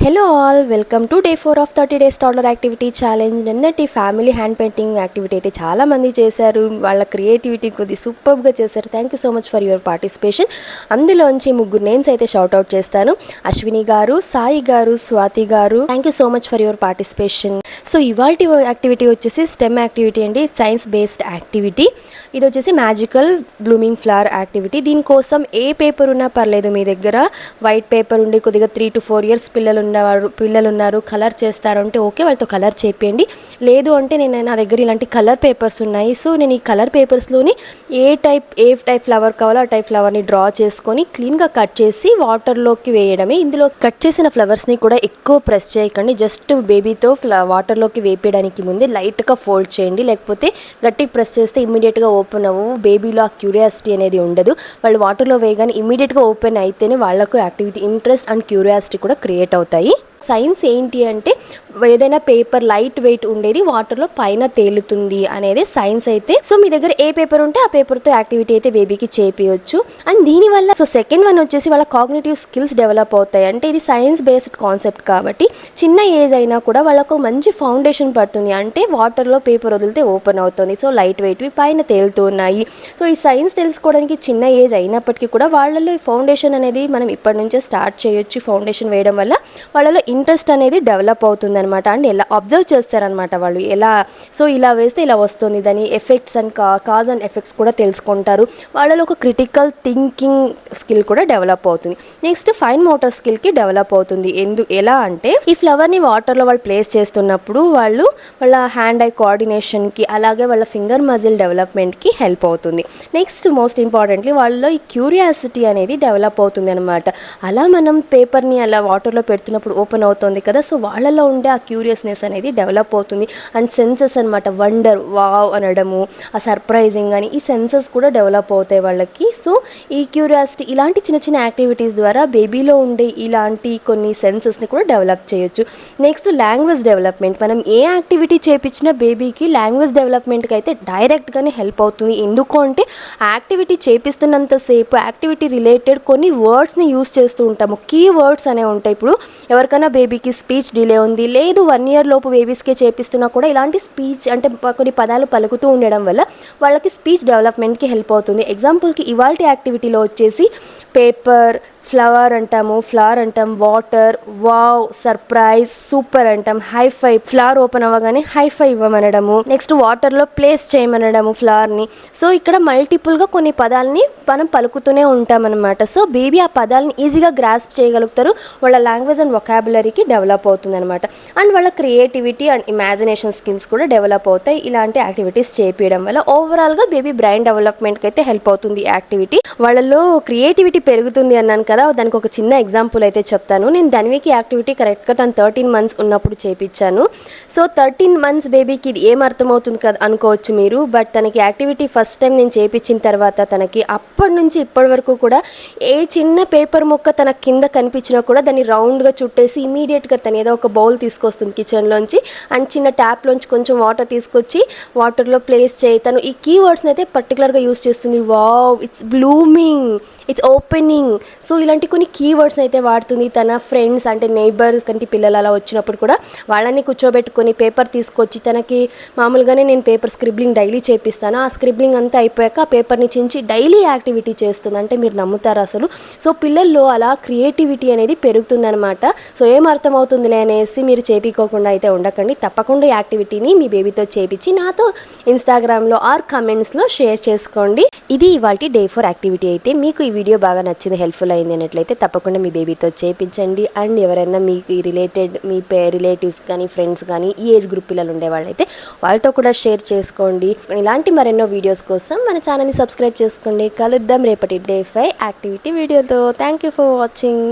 Hello all, welcome to day 4 of 30 days toddler activity challenge. నిన్నటి family hand painting activity అయితే చాలామంది చేశారు. వాళ్ళ క్రియేటివిటీ కొద్ది సూపర్గా చేశారు. Thank you so much for your participation. అందులోంచి 3 నేమ్స్ అయితే షౌట్అవుట్ చేస్తాను. అశ్విని గారు, సాయి గారు, స్వాతి గారు, thank you so much for your participation. So ఇవాల్టి యాక్టివిటీ వచ్చేసి స్టెమ్ యాక్టివిటీ అండి, సైన్స్ బేస్డ్ యాక్టివిటీ. ఇది వచ్చేసి మ్యాజికల్ బ్లూమింగ్ ఫ్లవర్ యాక్టివిటీ. దీనికోసం ఏ పేపర్ ఉన్నా పర్లేదు, మీ దగ్గర వైట్ పేపర్ ఉండి కొద్దిగా 3 to 4 years పిల్లలు ఉన్నారు, కలర్ చేస్తారు అంటే ఓకే, వాళ్ళతో కలర్ చేయండి. లేదు అంటే నా దగ్గర ఇలాంటి కలర్ పేపర్స్ ఉన్నాయి. సో నేను ఈ కలర్ పేపర్స్లోని ఏ టైప్ ఫ్లవర్ కావాలో ఆ టైప్ ఫ్లవర్ని డ్రా చేసుకొని క్లీన్గా కట్ చేసి వాటర్లోకి వేయడమే. ఇందులో కట్ చేసిన ఫ్లవర్స్ని కూడా ఎక్కువ ప్రెస్ చేయకండి, జస్ట్ బేబీతో వాటర్లోకి వేపేయడానికి ముందే లైట్గా ఫోల్డ్ చేయండి. లేకపోతే గట్టిగా ప్రెస్ చేస్తే ఇమ్మీడియట్గా ఓపెన్ అవ్వవు. బేబీలో ఆ క్యూరియాసిటీ అనేది ఉండదు. వాళ్ళు వాటర్లో వేయగానే ఇమ్మీడియట్గా ఓపెన్ అయితేనే వాళ్ళకు యాక్టివిటీ ఇంట్రెస్ట్ అండ్ క్యూరియాసిటీ కూడా క్రియేట్ అవుతాయి. సైన్స్ ఏంటి అంటే ఏదైనా పేపర్ లైట్ వెయిట్ ఉండేది వాటర్లో పైన తేలుతుంది అనేది సైన్స్ అయితే. సో మీ దగ్గర ఏ పేపర్ ఉంటే ఆ పేపర్తో యాక్టివిటీ అయితే బేబీకి చేపించవచ్చు. అండ్ దీనివల్ల సెకండ్ వన్ వచ్చేసి వాళ్ళ కాగ్నిటివ్ స్కిల్స్ డెవలప్ అవుతాయి. అంటే ఇది సైన్స్ బేస్డ్ కాన్సెప్ట్ కాబట్టి చిన్న ఏజ్ అయినా కూడా వాళ్ళకు మంచి ఫౌండేషన్ పడుతుంది. అంటే వాటర్లో పేపర్ వదిలితే ఓపెన్ అవుతుంది, సో లైట్ వెయిట్వి పైన తేలుతున్నాయి. సో ఈ సైన్స్ తెలుసుకోవడానికి చిన్న ఏజ్ అయినప్పటికీ కూడా వాళ్ళలో ఈ ఫౌండేషన్ అనేది మనం ఇప్పటి నుంచే స్టార్ట్ చేయొచ్చు. ఫౌండేషన్ వేయడం వల్ల వాళ్ళలో ఇంట్రెస్ట్ అనేది డెవలప్ అవుతుంది అనమాట. అండ్ ఎలా అబ్జర్వ్ చేస్తారనమాట వాళ్ళు, ఎలా సో ఇలా వేస్తే ఇలా వస్తుంది, దాని effects and cause and effects కూడా తెలుసుకుంటారు. వాళ్ళలో ఒక క్రిటికల్ థింకింగ్ స్కిల్ కూడా డెవలప్ అవుతుంది. నెక్స్ట్ ఫైన్ మోటార్ స్కిల్కి డెవలప్ అవుతుంది. ఎలా అంటే ఈ ఫ్లవర్ని వాటర్లో వాళ్ళు ప్లేస్ చేస్తున్నప్పుడు వాళ్ళ హ్యాండ్ ఐ కోఆర్డినేషన్కి, అలాగే వాళ్ళ ఫింగర్ మజిల్ డెవలప్మెంట్కి హెల్ప్ అవుతుంది. నెక్స్ట్ మోస్ట్ ఇంపార్టెంట్లీ వాళ్ళలో ఈ క్యూరియాసిటీ అనేది డెవలప్ అవుతుంది అనమాట. అలా మనం పేపర్ని అలా వాటర్లో పెడుతున్నప్పుడు ఓపెన్ అవుతుంది కదా, సో వాళ్ళలో ఉండే ఆ క్యూరియస్నెస్ అనేది డెవలప్ అవుతుంది. అండ్ సెన్సెస్ అనమాట, వండర్, వావ్ అనడము, ఆ సర్ప్రైజింగ్ అని, ఈ సెన్సెస్ కూడా డెవలప్ అవుతాయి వాళ్ళకి. సో ఈ క్యూరియాసిటీ ఇలాంటి చిన్న చిన్న యాక్టివిటీస్ ద్వారా బేబీలో ఉండే ఇలాంటి కొన్ని సెన్సెస్ని కూడా డెవలప్ చేయొచ్చు. Next language development. మనం ఏ యాక్టివిటీ చేపించినా బేబీకి లాంగ్వేజ్ డెవలప్మెంట్కి అయితే డైరెక్ట్గానే హెల్ప్ అవుతుంది. ఎందుకు అంటే యాక్టివిటీ చేపిస్తున్నంతసేపు యాక్టివిటీ రిలేటెడ్ కొన్ని వర్డ్స్ని యూస్ చేస్తూ ఉంటాము. కీ వర్డ్స్ అనేవి ఉంటాయి. ఇప్పుడు ఎవరికైనా బేబీకి స్పీచ్ డిలే ఉంది, లేదు 1 year లోపు బేబీస్కే చేపిస్తున్నా కూడా ఇలాంటి స్పీచ్ అంటే కొన్ని పదాలు పలుకుతూ ఉండడం వల్ల వాళ్ళకి స్పీచ్ డెవలప్మెంట్కి హెల్ప్ అవుతుంది. ఎగ్జాంపుల్కి ఇవాల్టి యాక్టివిటీలో వచ్చేసి పేపర్, ఫ్లవర్ అంటాము, ఫ్లవర్ అంటాం, వాటర్, వావ్, సర్ప్రైజ్, సూపర్ అంటాం, హైఫై, ఫ్లవర్ ఓపెన్ అవ్వగానే హైఫై ఇవ్వమనడము, నెక్స్ట్ వాటర్లో ప్లేస్ చేయమనడము ఫ్లవర్ని. సో ఇక్కడ మల్టిపుల్గా కొన్ని పదాలని మనం పలుకుతూనే ఉంటాం అనమాట. సో బేబీ ఆ పదాలని ఈజీగా గ్రాస్ప్ చేయగలుగుతారు. వాళ్ళ లాంగ్వేజ్ అండ్ వొకాబులరీకి డెవలప్ అవుతుంది అనమాట. అండ్ వాళ్ళ క్రియేటివిటీ అండ్ ఇమాజినేషన్ స్కిల్స్ కూడా డెవలప్ అవుతాయి ఇలాంటి యాక్టివిటీస్ చేపించడం వల్ల. ఓవరాల్గా బేబీ బ్రెయిన్ డెవలప్మెంట్కి అయితే హెల్ప్ అవుతుంది ఈ యాక్టివిటీ. వాళ్ళలో క్రియేటివిటీ పెరుగుతుంది అన్నాను కదా, దానికి ఒక చిన్న ఎగ్జాంపుల్ అయితే చెప్తాను. నేను ధన్వికి యాక్టివిటీ కరెక్ట్గా తను 13 months ఉన్నప్పుడు చేపించాను. సో 13 months బేబీకి ఇది ఏం అర్థమవుతుంది కదా అనుకోవచ్చు మీరు. బట్ తనకి యాక్టివిటీ ఫస్ట్ టైం నేను చేపించిన తర్వాత తనకి అప్పటి నుంచి ఇప్పటి వరకు కూడా ఏ చిన్న పేపర్ ముక్క తన కింద కనిపించినా కూడా దాన్ని రౌండ్గా చుట్టేసి ఇమీడియట్గా తను ఏదో ఒక బౌల్ తీసుకొస్తుంది కిచెన్లోంచి, అండ్ చిన్న ట్యాప్లోంచి కొంచెం వాటర్ తీసుకొచ్చి వాటర్లో ప్లేస్ చేయి. తను ఈ కీవర్డ్స్ని అయితే పర్టికులర్గా యూస్ చేస్తుంది. Wow, it's blooming, it's opening. So ఇలాంటి కొన్ని కీవర్డ్స్ అయితే వాడుతుంది. తన ఫ్రెండ్స్ అంటే నైబర్స్ కంటి పిల్లలు అలా వచ్చినప్పుడు కూడా వాళ్ళని కూర్చోబెట్టుకొని పేపర్ తీసుకొచ్చి, తనకి మామూలుగానే నేను పేపర్ స్క్రిబ్లింగ్ డైలీ చేపిస్తాను, ఆ స్క్రిబ్లింగ్ అంతా అయిపోయాక ఆ పేపర్ని చించి డైలీ యాక్టివిటీ చేస్తుంది. అంటే మీరు నమ్ముతారు అసలు. సో పిల్లల్లో అలా క్రియేటివిటీ అనేది పెరుగుతుందనమాట. సో ఏం అర్థమవుతుందిలే అనేసి మీరు చేపించుకోకుండా అయితే ఉండకండి. తప్పకుండా ఈ యాక్టివిటీని మీ బేబీతో చేపించి నాతో ఇన్స్టాగ్రామ్లో ఆర్ కమెంట్స్లో షేర్ చేసుకోండి. ఇది ఇవాల్టి డే 4 యాక్టివిటీ అయితే. మీకు ఈ వీడియో బాగా నచ్చింది, హెల్ప్ఫుల్ అయింది అన్నట్లయితే తప్పకుండా మీ బేబీతో చేయించండి. అండ్ ఎవరైనా మీకు రిలేటెడ్ మీ రిలేటివ్స్ కానీ ఫ్రెండ్స్ కానీ ఈ ఏజ్ గ్రూప్ పిల్లలు ఉండేవాళ్ళైతే వాళ్ళతో కూడా షేర్ చేసుకోండి. ఇలాంటి మరెన్నో వీడియోస్ కోసం మన ఛానల్ని సబ్స్క్రైబ్ చేసుకోండి. కలుద్దాం రేపటి డే 5 యాక్టివిటీ వీడియోతో. Thank you for watching.